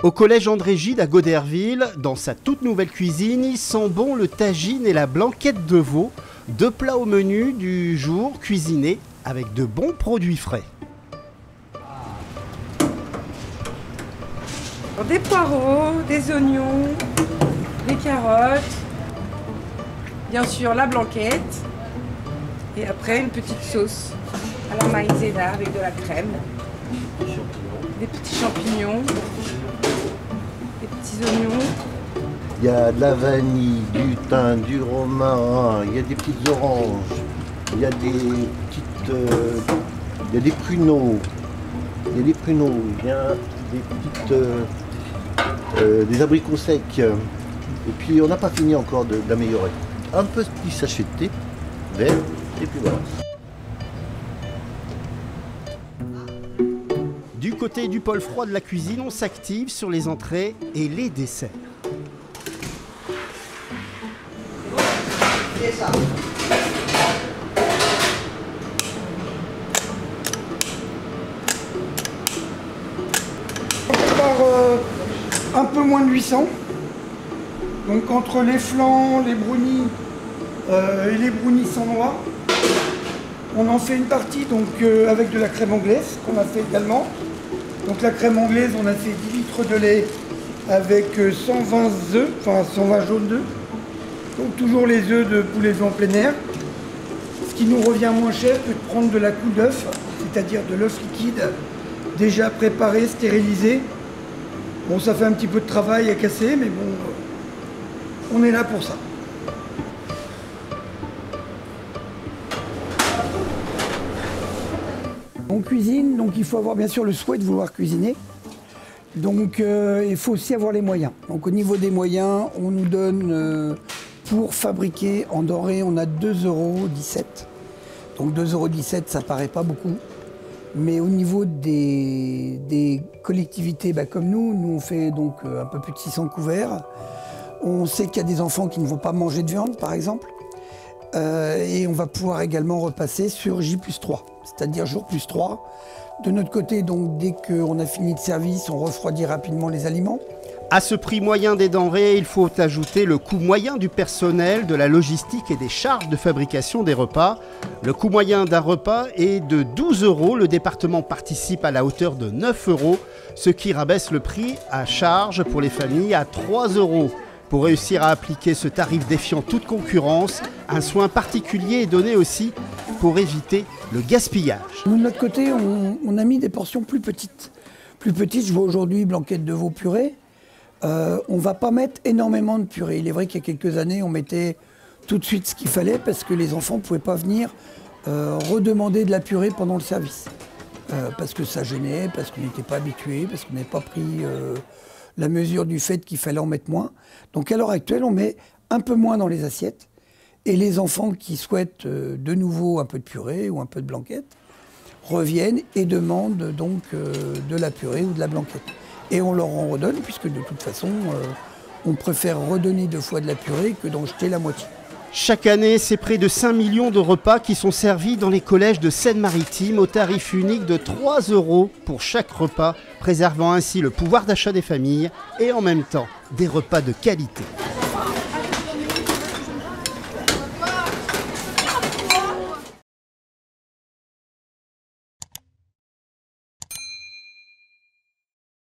Au collège André Gide à Goderville, dans sa toute nouvelle cuisine, il sent bon le tagine et la blanquette de veau, deux plats au menu du jour cuisinés avec de bons produits frais. Des poireaux, des oignons, des carottes, bien sûr la blanquette et après une petite sauce à la maïzena avec de la crème, des petits champignons, des petits oignons. Il y a de la vanille, du thym, du romarin, il y a des petites oranges, il y a des pruneaux, il y a des abricots secs. Et puis on n'a pas fini encore d'améliorer. Un petit sachet de thé vert et puis voilà. Du côté du pôle froid de la cuisine, on s'active sur les entrées et les desserts. C'est ça. On prépare un peu moins de 800. Donc entre les flancs, les brownies et les brownies sans noix, on en fait une partie donc, avec de la crème anglaise qu'on a fait également. Donc la crème anglaise, on a fait 10 litres de lait avec 120 œufs, enfin 120 jaunes d'œufs. Donc toujours les œufs de poulet en plein air. Ce qui nous revient moins cher que de prendre de la coule d'œuf, c'est-à-dire de l'œuf liquide déjà préparé, stérilisé. Bon, ça fait un petit peu de travail à casser, mais bon, on est là pour ça. On cuisine, donc il faut avoir bien sûr le souhait de vouloir cuisiner. Donc il faut aussi avoir les moyens. Donc au niveau des moyens, on nous donne pour fabriquer en doré, on a 2,17 €. Donc 2,17 €, ça paraît pas beaucoup. Mais au niveau des collectivités, comme nous on fait donc un peu plus de 600 couverts. On sait qu'il y a des enfants qui ne vont pas manger de viande, par exemple. Et on va pouvoir également repasser sur J+3, c'est-à-dire jour +3. De notre côté, donc, dès qu'on a fini le service, on refroidit rapidement les aliments. À ce prix moyen des denrées, il faut ajouter le coût moyen du personnel, de la logistique et des charges de fabrication des repas. Le coût moyen d'un repas est de 12 €. Le département participe à la hauteur de 9 €, ce qui rabaisse le prix à charge pour les familles à 3 €. Pour réussir à appliquer ce tarif défiant toute concurrence, un soin particulier est donné aussi pour éviter le gaspillage. Nous, de notre côté, on a mis des portions plus petites. Plus petites, je vois aujourd'hui blanquette de veau purée. On ne va pas mettre énormément de purée. Il est vrai qu'il y a quelques années, on mettait tout de suite ce qu'il fallait parce que les enfants ne pouvaient pas venir redemander de la purée pendant le service. Parce que ça gênait, parce qu'on n'était pas habitué, parce qu'on n'avait pas pris la mesure du fait qu'il fallait en mettre moins. Donc à l'heure actuelle, on met un peu moins dans les assiettes. Et les enfants qui souhaitent de nouveau un peu de purée ou un peu de blanquette reviennent et demandent donc de la purée ou de la blanquette. Et on leur en redonne, puisque de toute façon, on préfère redonner 2 fois de la purée que d'en jeter la moitié. Chaque année, c'est près de 5 millions de repas qui sont servis dans les collèges de Seine-Maritime au tarif unique de 3 € pour chaque repas, préservant ainsi le pouvoir d'achat des familles et en même temps des repas de qualité.